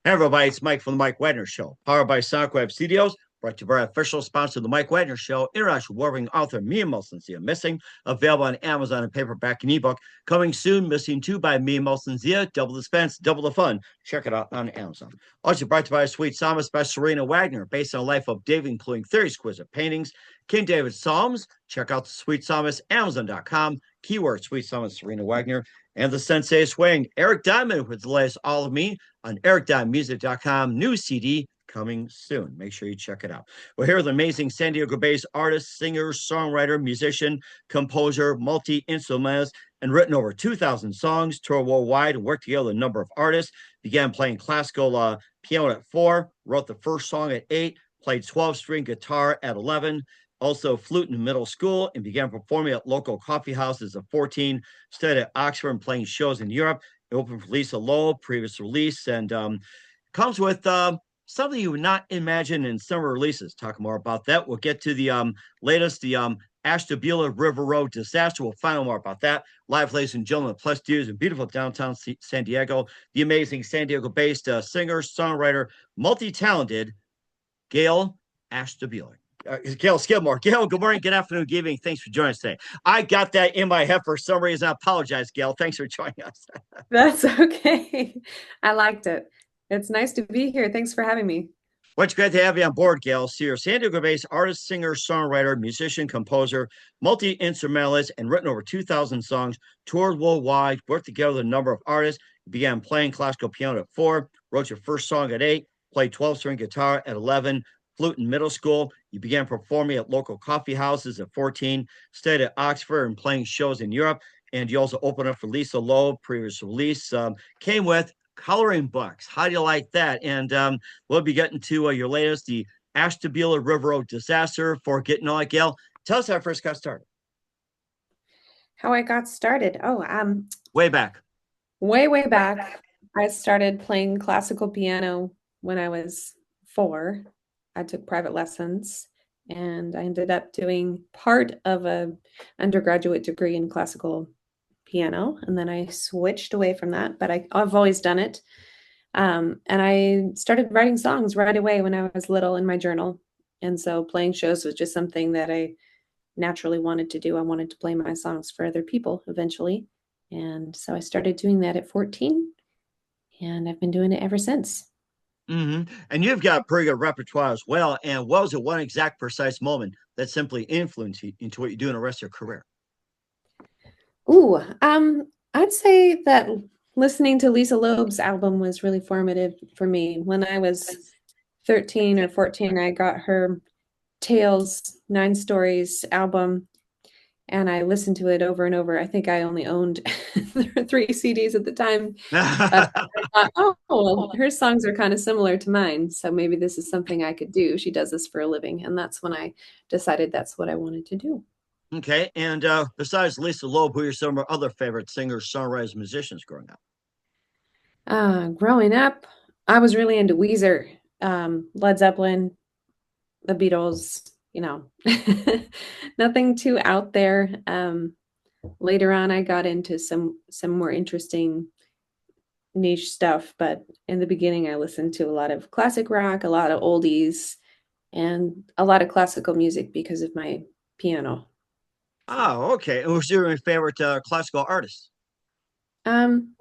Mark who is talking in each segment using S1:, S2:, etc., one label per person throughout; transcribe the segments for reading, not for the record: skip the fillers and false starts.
S1: Hey everybody, it's Mike from the Mike Wagner Show, powered by SoundCloud Studios, brought to you by our official sponsor, the Mike Wagner Show, international award-winning author Mia Molson-Zia, Missing, available on Amazon and paperback and ebook. Coming soon, Missing 2 by Mia Molson-Zia, double the suspense, double the fun. Check it out on Amazon. Also brought to you by Sweet Psalmist by Serena Wagner, based on the life of David, including 30 exquisite paintings. King David Psalms, check out the Sweet Psalmist, Amazon.com, keyword Sweet Psalmist Serena Wagner. And the Sensei Swing, Eric Diamond with the latest All of Me on ericdiamondmusic.com. New CD coming soon. Make sure you check it out. Well, here are the amazing San Diego-based artist, singer, songwriter, musician, composer, multi-instrumentalist, and written over 2,000 songs, toured worldwide, and worked together with a number of artists. Began playing classical piano at 4, wrote the first song at 8, played 12-string guitar at 11, also flute in middle school, and began performing at local coffee houses at 14, studied at Oxford and playing shows in Europe. It opened for Lisa Loeb, previous release, and comes with something you would not imagine in summer releases. Talk more about that. We'll get to the latest, the Ashtabula River Road Disaster. We'll find out more about that. Live, ladies and gentlemen, plus dudes in beautiful downtown San Diego. The amazing San Diego-based singer, songwriter, multi-talented Gayle Ashtabula. Gayle Skidmore. Gayle, good morning, good afternoon, good evening. Thanks for joining us today. I got that in my head for some reason. I apologize, Gayle. Thanks for joining us.
S2: That's okay. I liked it. It's nice to be here. Thanks for having me.
S1: Well, it's great to have you on board, Gayle. So you're a San Diego-based artist, singer, songwriter, musician, composer, multi-instrumentalist, and written over 2,000 songs, toured worldwide, worked together with a number of artists. You began playing classical piano at 4, wrote your first song at 8, played 12-string guitar at 11, flute in middle school. You began performing at local coffee houses at 14, stayed at Oxford and playing shows in Europe. And you also opened up for Lisa Loeb, previous release. Came with coloring books. How do you like that? And we'll be getting to your latest, the Ashtabula River Road Disaster. For getting on it, Gayle, tell us how I first got started.
S2: How I got started.
S1: Way back.
S2: Way back. I started playing classical piano when I was 4. I took private lessons and I ended up doing part of a undergraduate degree in classical piano. And then I switched away from that, but I've always done it. And I started writing songs right away when I was little in my journal. And so playing shows was just something that I naturally wanted to do. I wanted to play my songs for other people eventually. And so I started doing that at 14 and I've been doing it ever since.
S1: Mm-hmm. And you've got a pretty good repertoire as well. And what was the one exact precise moment that simply influenced you into what you do in the rest of your career?
S2: I'd say that listening to Lisa Loeb's album was really formative for me. When I was 13 or 14, I got her Tales, 9 Stories album, and I listened to it over and over. I think I only owned 3 CDs at the time. But I thought, oh, well, her songs are kind of similar to mine, so maybe this is something I could do. She does this for a living, and that's when I decided that's what I wanted to do.
S1: Okay. And besides Lisa Loeb, who are some of your other favorite singers, songwriters, musicians growing up?
S2: Growing up, I was really into Weezer, Led Zeppelin, the Beatles, nothing too out there. Later on, I got into some more interesting niche stuff, but in the beginning, I listened to a lot of classic rock, a lot of oldies, and a lot of classical music because of my piano.
S1: Oh, okay. And who's your favorite classical artist?
S2: Um,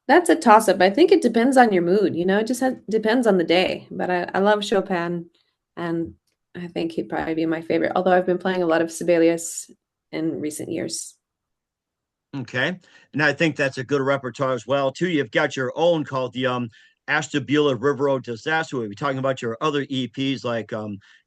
S2: that's a toss-up. I think it depends on your mood, it just depends on the day. But I love Chopin, and I think he'd probably be my favorite, although I've been playing a lot of Sibelius in recent years.
S1: Okay. And I think that's a good repertoire as well, too. You've got your own called the Ashtabula River Road Disaster. We'll be talking about your other EPs like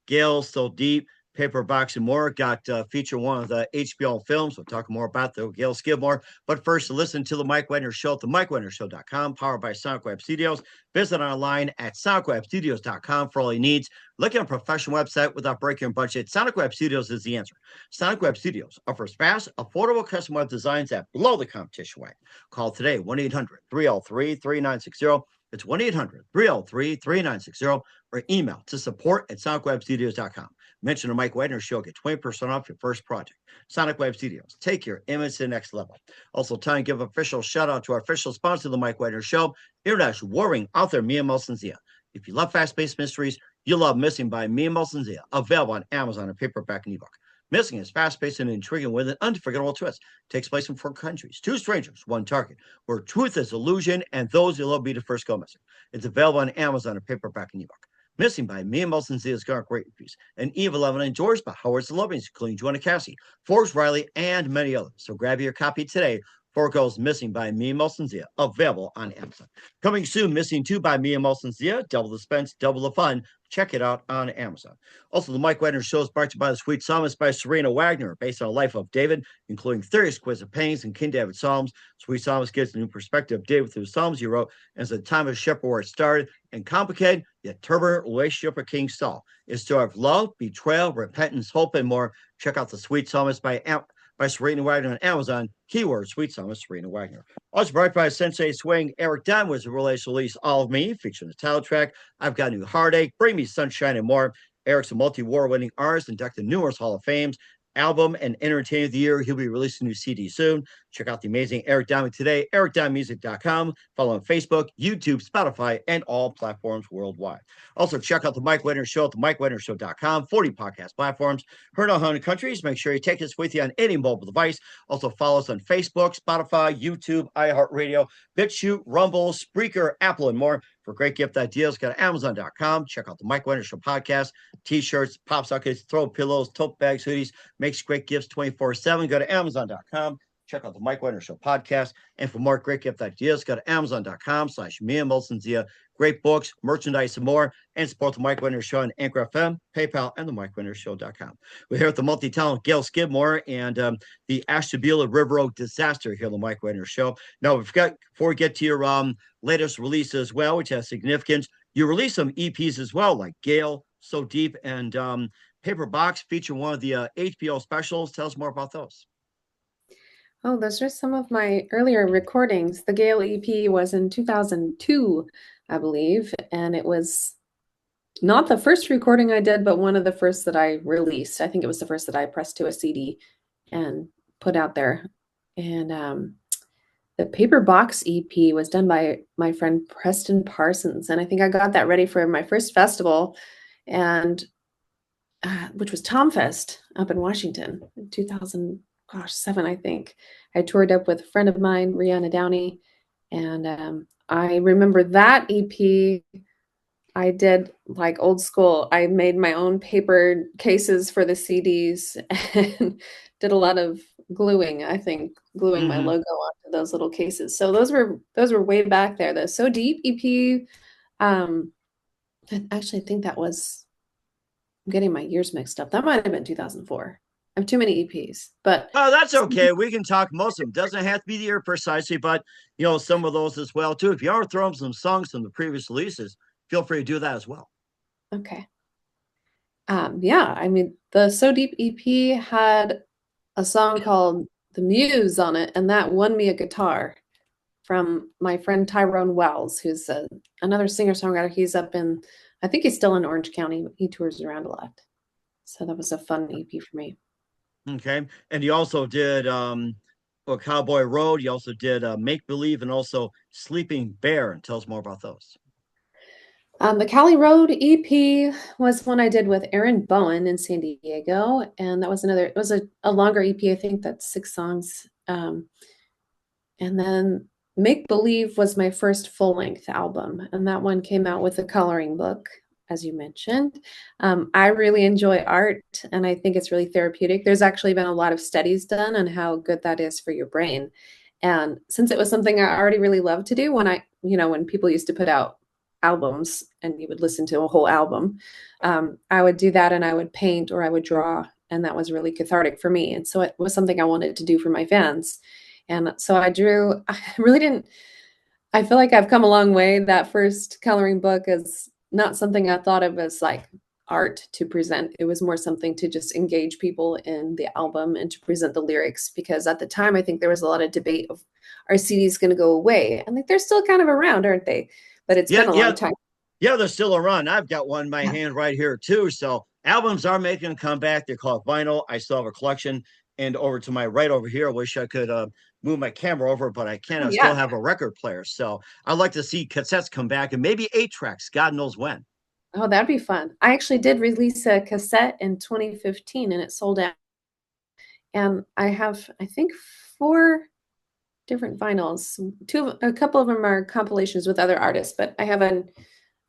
S1: Gale, So Deep, Paperbacks, and more. Got feature one of the HBO films. We'll talk more about the Gayle Skidmore. But first, listen to the Mike Wagner Show at the MikeWagnerShow.com, powered by SoundCloud Studios. Visit online at SoundCloudStudios.com for all your needs. Look at a professional website without breaking your budget. SoundCloud Studios is the answer. SoundCloud Studios offers fast, affordable custom web designs that blow the competition away. Call today, 1-800-303-3960. It's 1-800-303-3960, or email to support@SoundCloudStudios.com. Mention the Mike Wagner Show, get 20% off your first project. Sonic Web Studios, take your image to the next level. Also, time to give official shout out to our official sponsor of the Mike Wagner Show, international warring author Mia Melson-Zia. If you love fast-paced mysteries, you'll love Missing by Mia Melson-Zia, available on Amazon and paperback and ebook. Missing is fast-paced and intriguing with an unforgettable twist. Takes place in 4 countries, 2 strangers, 1 target, where truth is illusion and those you love be the first go missing. It's available on Amazon and paperback and ebook. Missing by Mia Melson-Zia has got great reviews. And Eve 11 and George by Howard Lovings, including Joanna Cassie, Forbes Riley, and many others. So grab your copy today. 4 Girls Missing by Mia Melson-Zia, available on Amazon. Coming soon, Missing 2 by Mia Melson-Zia, double the suspense, double the fun. Check it out on Amazon. Also, the Mike Wagner Show is brought to you by The Sweet Psalmist by Serena Wagner, based on the life of David, including 30 exquisite paintings and King David Psalms. Sweet Psalmist gives a new perspective of David through the Psalms he wrote, and it's the time of shepherd where it started, and complicated yet turbulent relationship with King Saul. It's a story of love, betrayal, repentance, hope, and more. Check out The Sweet Psalmist by Serena Wagner on Amazon. Keyword Sweet Psalmist Serena Wagner. Also brought by Sensei Swing. Eric Dunn was release All of Me, featuring the title track I've Got a New Heartache, Bring Me Sunshine, and more. Eric's a multi-award winning artist, inducted in numerous Hall of Fames. Album and Entertainer of the Year. He'll be releasing a new CD soon. Check out the amazing Eric Diamond today, ericdiamondmusic.com. Follow on Facebook, YouTube, Spotify, and all platforms worldwide. Also, check out the Mike Wagner Show at themikewagnershow.com, 40 podcast platforms, heard in 100 countries. Make sure you take us with you on any mobile device. Also, follow us on Facebook, Spotify, YouTube, iHeartRadio, BitChute, Rumble, Spreaker, Apple, and more. For great gift ideas, go to Amazon.com. Check out the Mike Wagner Show podcast, t-shirts, pop sockets, throw pillows, tote bags, hoodies. Makes great gifts 24/7. Go to Amazon.com. Check out the Mike Wagner Show podcast. And for more great gift ideas, go to Amazon.com/Mia Melson-Zia. Great books, merchandise, and more. And support the Mike Wagner Show on Anchor FM, PayPal, and the MikeWagnerShow.com. We're here with the multi-talented Gayle Skidmore and the Ashtabula River Road Disaster here on the Mike Wagner Show. Now, before we get to your latest release as well, which has significance, you released some EPs as well, like Gayle, So Deep, and Paper Box, featuring one of the HBO specials. Tell us more about those.
S2: Oh, those are some of my earlier recordings. The Gayle EP was in 2002, I believe, and it was not the first recording I did, but one of the first that I released. I think it was the first that I pressed to a CD and put out there. And the Paper Box EP was done by my friend Preston Parsons, and I think I got that ready for my first festival, and which was Tomfest up in Washington in 2007, I think. I toured up with a friend of mine, Rihanna Downey, and I remember that EP. I did like old school. I made my own paper cases for the CDs and did a lot of gluing, I think, gluing my logo onto those little cases. So those were way back there. The So Deep EP, actually I think that was, I'm getting my years mixed up. That might have been 2004. I have too many EPs, but
S1: oh, that's okay. We can talk most of them. Doesn't have to be the year precisely, but some of those as well too. If you are throwing some songs from the previous releases, feel free to do that as well.
S2: Okay. Yeah, I mean, the So Deep EP had a song called The Muse on it, and that won me a guitar from my friend Tyrone Wells, who's another singer-songwriter. He's up in, I think he's still in Orange County. He tours around a lot. So that was a fun EP for me.
S1: Okay. And you also did Cowboy Road. You also did Make Believe and also Sleeping Bear. And tell us more about those.
S2: The Cali Road EP was one I did with Aaron Bowen in San Diego, and that was it was a longer EP. I think that's 6 songs. And then Make Believe was my first full-length album, and that one came out with a coloring book, as you mentioned. I really enjoy art, and I think it's really therapeutic. There's actually been a lot of studies done on how good that is for your brain. And since it was something I already really loved to do when people used to put out albums and you would listen to a whole album, I would do that, and I would paint or I would draw, and that was really cathartic for me. And so it was something I wanted to do for my fans. And so I drew. I feel like I've come a long way. That first coloring book is not something I thought of as like art to present. It was more something to just engage people in the album and to present the lyrics, because at the time I think there was a lot of debate of, are CDs going to go away? And they're still kind of around, aren't they? But it's been a long time.
S1: Yeah, they're still around. I've got one in my hand right here too. So albums are making a comeback. They're called vinyl. I still have a collection. And over to my right over here, I wish I could move my camera over, but I can't.
S2: Oh,
S1: I still
S2: yeah.
S1: have a record player. So I'd like to see cassettes come back and maybe eight tracks. God knows when.
S2: Oh, that'd be fun. I actually did release a cassette in 2015 and it sold out. And I have, I think, four different vinyls. A couple of them are compilations with other artists, but I have a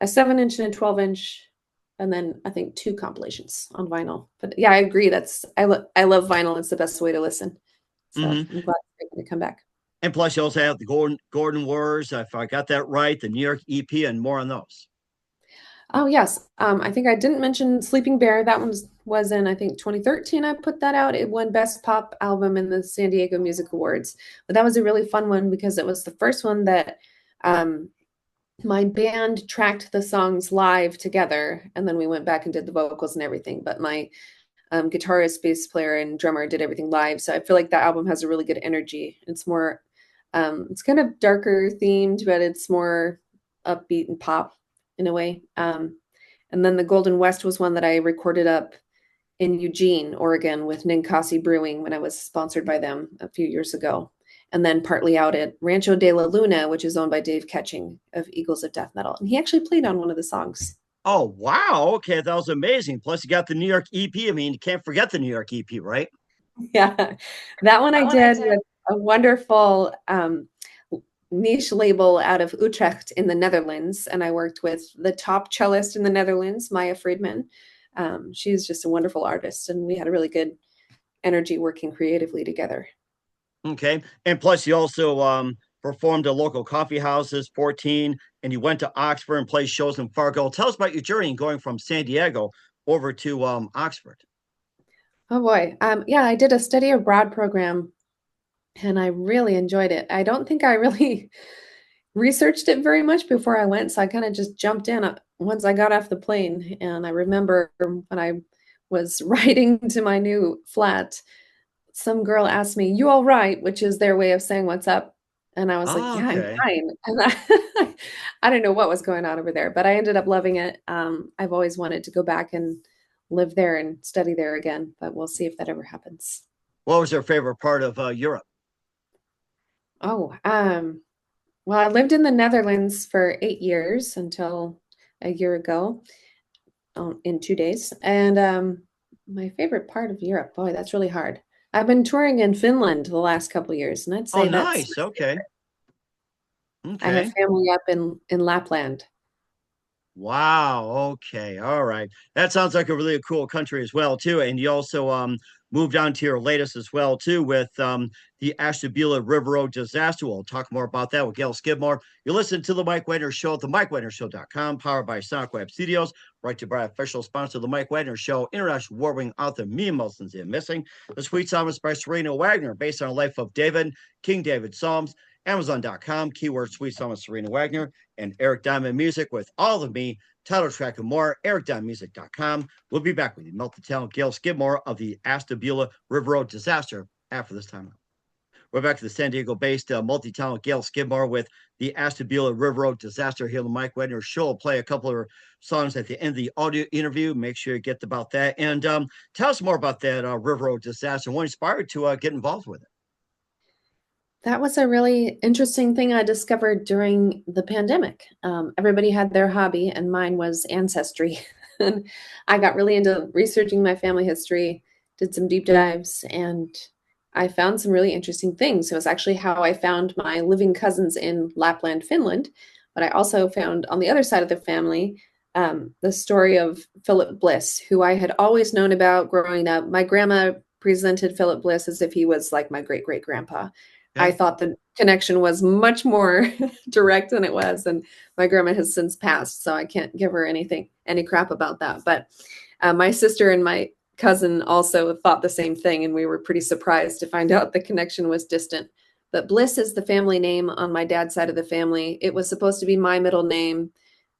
S2: 7-inch and a 12-inch, and then I think two compilations on vinyl. But yeah, I agree. I love vinyl. It's the best way to listen. So
S1: Hmm.
S2: I'm glad they're going to come back.
S1: And plus, you also have the Gordon Wars, if I got that right, the New York EP, and more on those.
S2: Oh yes, I think I didn't mention Sleeping Bear. That one was in I think 2013. I put that out. It won Best Pop Album in the San Diego Music Awards. But that was a really fun one because it was the first one that um, my band tracked the songs live together, and then we went back and did the vocals and everything. But my guitarist, bass player, and drummer did everything live. So I feel like that album has a really good energy. It's more, it's kind of darker themed, but it's more upbeat and pop in a way. And then the Golden West was one that I recorded up in Eugene, Oregon with Ninkasi Brewing when I was sponsored by them a few years ago. And then partly out at Rancho de la Luna, which is owned by Dave Ketching of Eagles of Death Metal. And he actually played on one of the songs.
S1: Oh, wow. Okay. That was amazing. Plus, you got the New York EP. I mean, you can't forget the New York EP, right?
S2: Yeah, that one I
S1: That one I
S2: did
S1: did.
S2: with a wonderful niche label out of Utrecht in the Netherlands. And I worked with the top cellist in the Netherlands, Maya Friedman. She's just a wonderful artist, and we had a really good energy working creatively together.
S1: Okay. And plus, you also performed at local coffee houses, 14, and you went to Oxford and played shows in Fargo. Tell us about your journey going from San Diego over to Oxford.
S2: Oh boy. Yeah, I did a study abroad program and I really enjoyed it. I don't think I really researched it very much before I went, so I kind of just jumped in once I got off the plane. And I remember when I was riding to my new flat, some girl asked me, "You all right?" which is their way of saying what's up. And I was like,
S1: Oh,
S2: "Yeah, I'm
S1: okay.
S2: fine." And I didn't know what was going on over there, but I ended up loving it. I've always wanted to go back and live there and study there again, but we'll see if that ever happens.
S1: What was your favorite part of Europe?
S2: Oh, well, I lived in the Netherlands for 8 years until a year ago, in 2 days. And my favorite part of Europe, boy, that's really hard. I've been touring in Finland the last couple of years, and I'd
S1: Oh,
S2: say that's
S1: nice. Okay.
S2: I have
S1: Okay.
S2: family up in Lapland.
S1: Wow. Okay. All right. That sounds like a really cool country as well, too. And you also moved on to your latest as well, too, with the Ashtabula River Road Disaster. We'll talk more about that with Gayle Skidmore. You listen to the Mike Wagner Show at the MikeWagnerShow.com, powered by Sonic Web Studios, brought to you by official sponsor of the Mike Wagner Show, international award-winning author Mia Mulson's Missing. The Sweet Psalm is by Serena Wagner, based on the life of David, King David Psalms. Amazon.com, keyword Sweet Psalm of Serena Wagner, and Eric Diamond Music with All of Me, title track and more, ericdiamondmusic.com. We'll be back with you, multi-talent Gayle Skidmore of the Ashtabula River Road Disaster after this time. We're back to the San Diego-based multi-talent Gayle Skidmore with the Ashtabula River Road Disaster here on the Mike Wagner Show. I'll play a couple of songs at the end of the audio interview. Make sure you get about that. And tell us more about that River Road Disaster and what inspired to get involved with it.
S2: That was a really interesting thing I discovered during the pandemic. Everybody had their hobby, and mine was ancestry. And I got really into researching my family history, did some deep dives, and I found some really interesting things. It was actually how I found my living cousins in Lapland, Finland. But I also found on the other side of the family the story of Philip Bliss, who I had always known about growing up. My grandma presented Philip Bliss as if he was like my great great grandpa. I
S1: Okay.
S2: thought the connection was much more direct than it was, and my grandma has since passed, so I can't give her any crap about that. But my sister and my cousin also thought the same thing, and we were pretty surprised to find out the connection was distant. But Bliss is the family name on my dad's side of the family. It was supposed to be my middle name,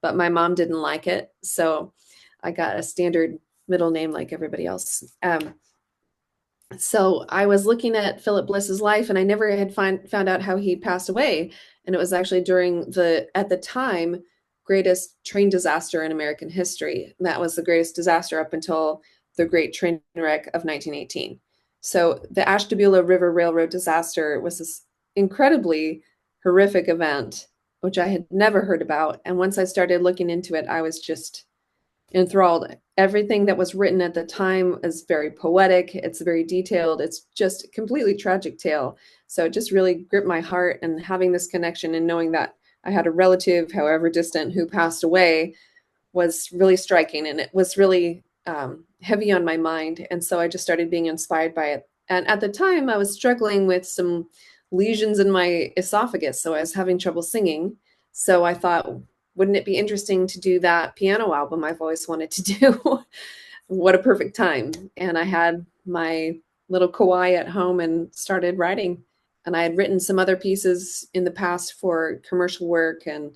S2: but my mom didn't like it, so I got a standard middle name like everybody else. So I was looking at Philip Bliss's life, and I never had found out how he passed away. And it was actually at the time, greatest train disaster in American history. That was the greatest disaster up until the Great Train Wreck of 1918. So the Ashtabula River Railroad disaster was this incredibly horrific event, which I had never heard about. And once I started looking into it, I was just enthralled. Everything that was written at the time is very poetic. It's very detailed. It's just a completely tragic tale. So it just really gripped my heart, and having this connection and knowing that I had a relative, however distant, who passed away was really striking, and it was really heavy on my mind. And so I just started being inspired by it. And at the time, I was struggling with some lesions in my esophagus, so I was having trouble singing. So I thought, wouldn't it be interesting to do that piano album I've always wanted to do? What a perfect time. And I had my little kawai at home and started writing. And I had written some other pieces in the past for commercial work and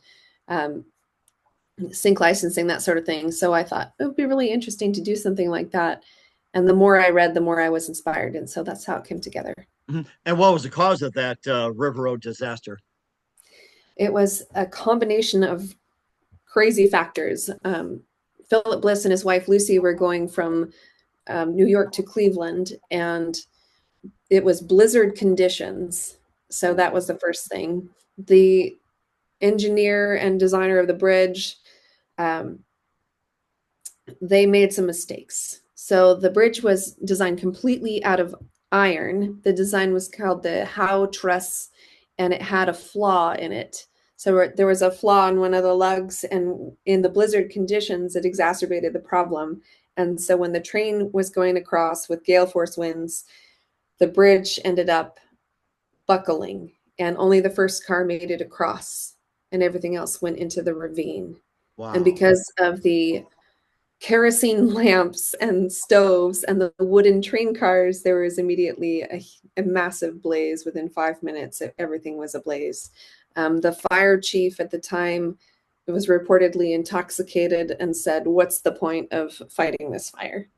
S2: sync licensing, that sort of thing. So I thought it would be really interesting to do something like that. And the more I read, the more I was inspired. And so that's how it came together.
S1: Mhm. And what was the cause of that River Road disaster?
S2: It was a combination of crazy factors. Philip Bliss and his wife Lucy were going from New York to Cleveland, and it was blizzard conditions. So that was the first thing. The engineer and designer of the bridge, they made some mistakes. So the bridge was designed completely out of iron. The design was called the Howe Truss, and it had a flaw in it. So there was a flaw in one of the lugs, and in the blizzard conditions, it exacerbated the problem. And so when the train was going across with gale force winds, the bridge ended up buckling, and only the first car made it across, and everything else went into the ravine.
S1: Wow.
S2: And because of the kerosene lamps and stoves and the wooden train cars, there was immediately a massive blaze. Within 5 minutes, everything was ablaze. The fire chief at the time was reportedly intoxicated and said, "What's the point of fighting this fire?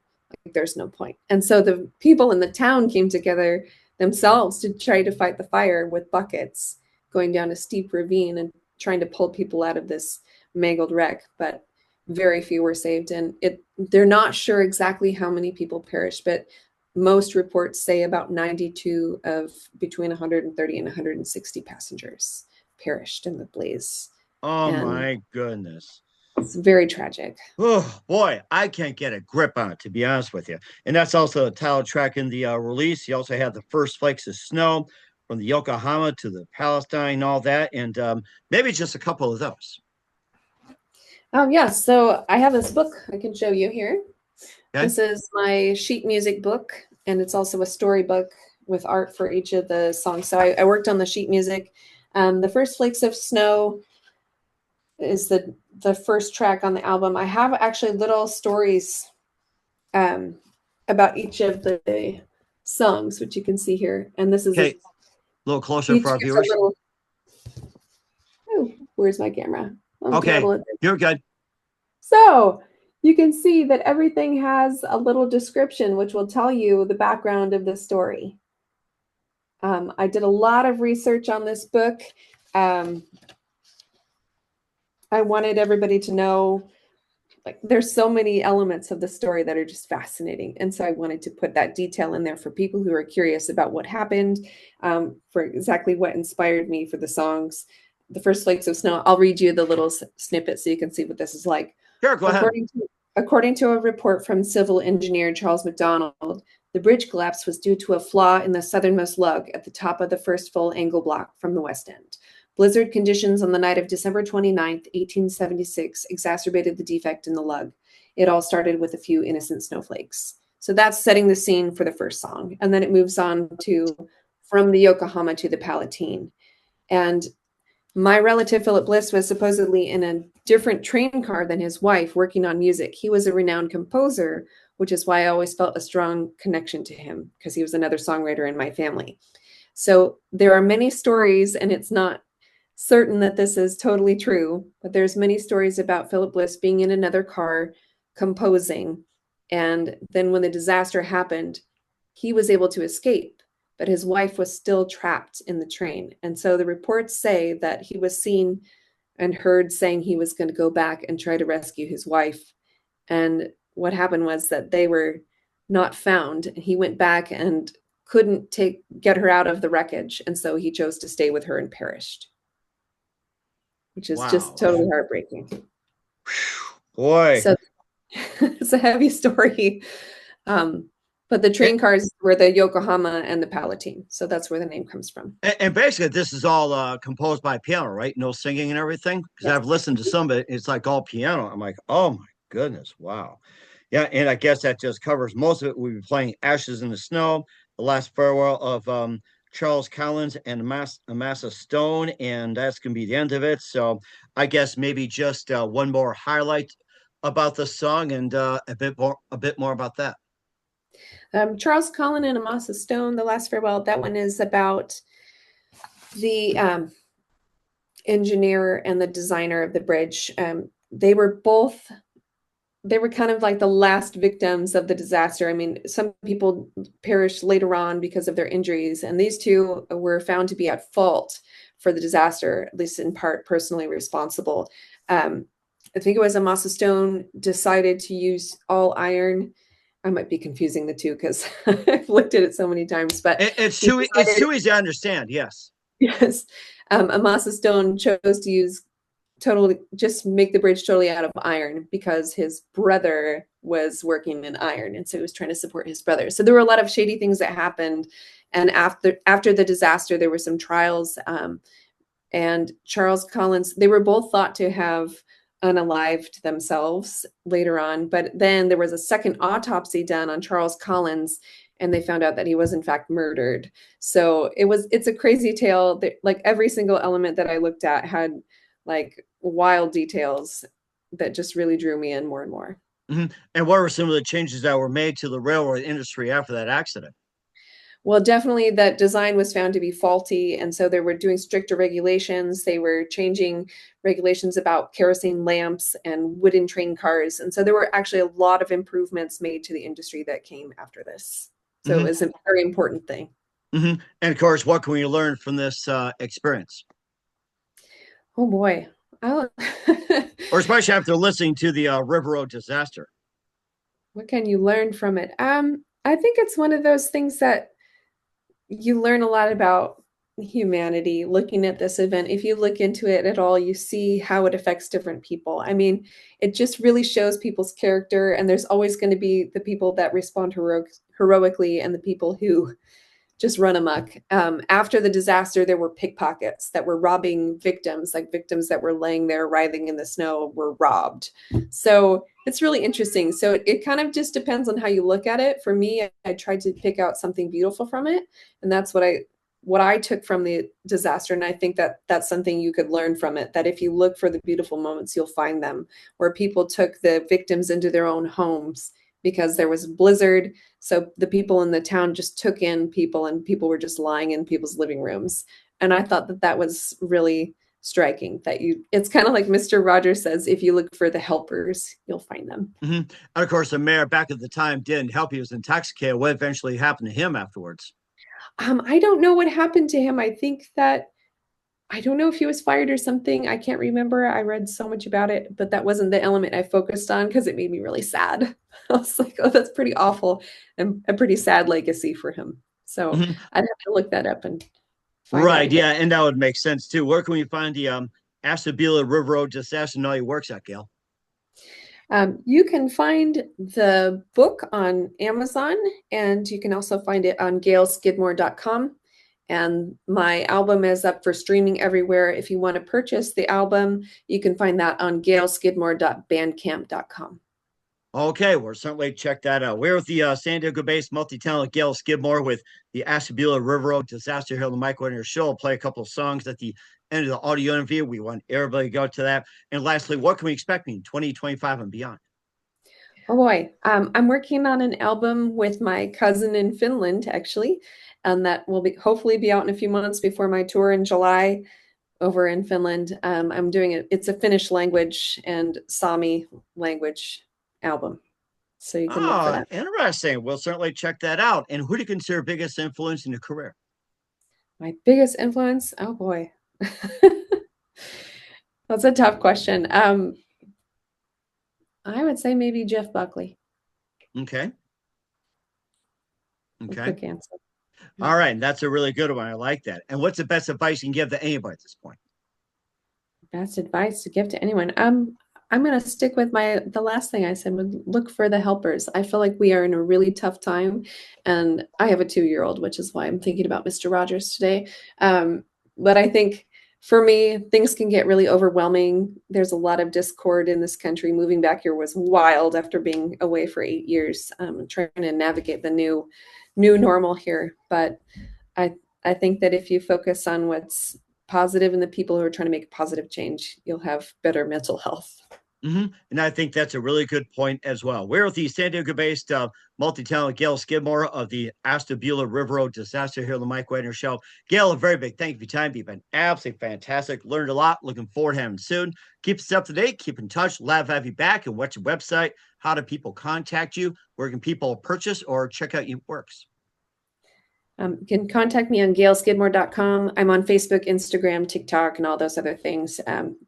S2: Like, there's no point." And so the people in the town came together themselves to try to fight the fire with buckets, going down a steep ravine and trying to pull people out of this mangled wreck. But very few were saved, and they're not sure exactly how many people perished, but most reports say about 92 of between 130 and 160 passengers perished in the blaze.
S1: Oh
S2: And
S1: my goodness.
S2: it's very tragic.
S1: Oh boy, I can't get a grip on it, to be honest with you. And that's also the title track in the release. You also have the first flakes of snow from the Yokohama to the Palestine, all that, and maybe just a couple of those.
S2: Yeah, so I have this book I can show you here.
S1: Okay.
S2: This is my sheet music book, and it's also a storybook with art for each of the songs. So I worked on the sheet music. The first flakes of snow is the first track on the album. I have actually little stories about each of the songs, which you can see here. And this is
S1: Okay, a little closer
S2: each
S1: for our
S2: gets a
S1: viewers.
S2: little. Oh, where's my camera? I'm
S1: Okay,
S2: terrible at this.
S1: you're good.
S2: So you can see that everything has a little description, which will tell you the background of the story. I did a lot of research on this book. I wanted everybody to know, like, there's so many elements of the story that are just fascinating. And so I wanted to put that detail in there for people who are curious about what happened, for exactly what inspired me for the songs. The first flakes of snow, I'll read you the little snippet so you can see what this is like.
S1: Sure, go ahead.
S2: According to a report from civil engineer Charles McDonald, the bridge collapse was due to a flaw in the southernmost lug at the top of the first full angle block from the west end. Blizzard conditions on the night of December 29th, 1876, exacerbated the defect in the lug. It all started with a few innocent snowflakes. So that's setting the scene for the first song. And then it moves on to From the Yokohama to the Palatine. And my relative Philip Bliss was supposedly in a different train car than his wife, working on music. He was a renowned composer, which is why I always felt a strong connection to him, because he was another songwriter in my family. So there are many stories, and it's not certain that this is totally true, but there's many stories about Philip Bliss being in another car composing. And then when the disaster happened, he was able to escape, but his wife was still trapped in the train. And so the reports say that he was seen and heard saying he was going to go back and try to rescue his wife. And what happened was that they were not found. He went back and couldn't get her out of the wreckage, and so he chose to stay with her and perished, which is just
S1: Wow.
S2: totally heartbreaking.
S1: Boy.
S2: So it's a heavy story. But the train cars were the Yokohama and the Palatine. So that's where the name comes from.
S1: And basically, this is all composed by piano, right? No singing and everything. Because
S2: Yes.
S1: I've listened to some of it. It's like all piano. I'm like, oh my goodness, wow. Yeah, and I guess that just covers most of it. We'll be playing Ashes in the Snow, The Last Farewell of Charles Collins and Amasa Stone, and that's going to be the end of it. So I guess maybe just one more highlight about the song and a bit more about that.
S2: Charles Collin and Amasa Stone, The Last Farewell, that one is about the engineer and the designer of the bridge. They were kind of like the last victims of the disaster. I mean, some people perished later on because of their injuries, and these two were found to be at fault for the disaster, at least in part personally responsible. I think it was Amasa Stone decided to use all iron. I might be confusing the two because I've looked at it so many times, but
S1: it's too easy to understand. Yes.
S2: Yes. Amasa Stone chose to use just make the bridge totally out of iron because his brother was working in iron, and so he was trying to support his brother. So there were a lot of shady things that happened, and after the disaster, there were some trials. And Charles Collins, they were both thought to have unalived themselves later on, but then there was a second autopsy done on Charles Collins, and they found out that he was in fact murdered. So it's a crazy tale. Like every single element that I looked at had like wild details that just really drew me in more and more.
S1: Mm-hmm. And what were some of the changes that were made to the railroad industry after that accident?
S2: Well, definitely that design was found to be faulty. And so they were doing stricter regulations. They were changing regulations about kerosene lamps and wooden train cars. And so there were actually a lot of improvements made to the industry that came after this. So
S1: Mm-hmm.
S2: It was a very important thing.
S1: Mm-hmm. And of course, what can we learn from this experience?
S2: Oh boy.
S1: Or especially after listening to the River Road disaster.
S2: What can you learn from it? I think it's one of those things that you learn a lot about humanity looking at this event. If you look into it at all, you see how it affects different people. I mean, it just really shows people's character, and there's always going to be the people that respond heroically and the people who just run amok. After the disaster, there were pickpockets that were robbing victims, like victims that were laying there writhing in the snow were robbed. So it's really interesting. So it kind of just depends on how you look at it. For me, I tried to pick out something beautiful from it, and that's what I took from the disaster. And I think that that's something you could learn from it, that if you look for the beautiful moments, you'll find them, where people took the victims into their own homes because there was a blizzard. So the people in the town just took in people, and people were just lying in people's living rooms. And I thought that that was really striking, that it's kind of like Mr. Rogers says, if you look for the helpers, you'll find them.
S1: Mm-hmm. And of course, the mayor back at the time didn't help. He was intoxicated. What eventually happened to him afterwards?
S2: I don't know what happened to him. I don't know if he was fired or something. I can't remember. I read so much about it, but that wasn't the element I focused on because it made me really sad. I was like, oh, that's pretty awful and a pretty sad legacy for him. So
S1: Mm-hmm.
S2: I'd have to look that up and find
S1: right.
S2: out.
S1: Yeah. And that would make sense too. Where can we find the Ashtabula River Road Disaster and all your works at, Gayle?
S2: You can find the book on Amazon, and you can also find it on gayleskidmore.com. And my album is up for streaming everywhere. If you want to purchase the album, you can find that on gayleskidmore.bandcamp.com.
S1: Okay, we'll certainly check that out. We're with the San Diego-based multi-talented Gayle Skidmore with the Ashtabula River Road Disaster here on the Mike Wagner Show. I'll play a couple of songs at the end of the audio interview. We want everybody to go to that. And lastly, what can we expect in 2025 and beyond?
S2: Oh boy, I'm working on an album with my cousin in Finland, actually, and that will hopefully be out in a few months before my tour in July over in Finland. I'm doing it. It's a Finnish language and Sami language album, so you can look for that.
S1: Interesting. We'll certainly check that out. And who do you consider biggest influence in your career?
S2: My biggest influence? Oh boy. That's a tough question. I would say maybe Jeff Buckley.
S1: Okay.
S2: A
S1: Okay.
S2: quick answer.
S1: All right. That's a really good one. I like that. And what's the best advice you can give to anybody at this point?
S2: Best advice to give to anyone. I'm gonna stick with the last thing I said, would look for the helpers. I feel like we are in a really tough time, and I have a 2-year-old, which is why I'm thinking about Mr. Rogers today. But I think for me, things can get really overwhelming. There's a lot of discord in this country. Moving back here was wild after being away for 8 years, trying to navigate the new normal here. But I I think that if you focus on what's positive and the people who are trying to make a positive change, you'll have better mental health.
S1: And I think that's a really good point as well. We're with the San Diego based multi-talented Gayle Skidmore of the Ashtabula River Road Disaster here on the Mike Wagner Show. Gayle, a very big thank you for your time. You've been absolutely fantastic. Learned a lot. Looking forward to having you soon. Keep us up to date. Keep in touch. Love to have you back. And what's your website? How do people contact you? Where can people purchase or check out your works?
S2: You can contact me on gailskidmore.com. I'm on Facebook, Instagram, TikTok, and all those other things.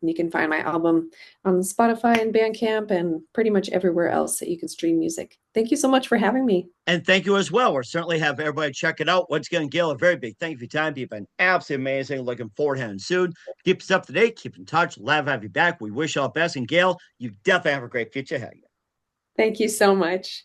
S2: You can find my album on Spotify and Bandcamp and pretty much everywhere else that you can stream music. Thank you so much for having me.
S1: And thank you as well. We'll certainly have everybody check it out. Once again, Gayle, a very big thank you for your time. You've been absolutely amazing. Looking forward to having soon. Keep us up to date. Keep in touch. Love to have you back. We wish you all the best. And Gayle, you definitely have a great future ahead of you.
S2: Thank you so much.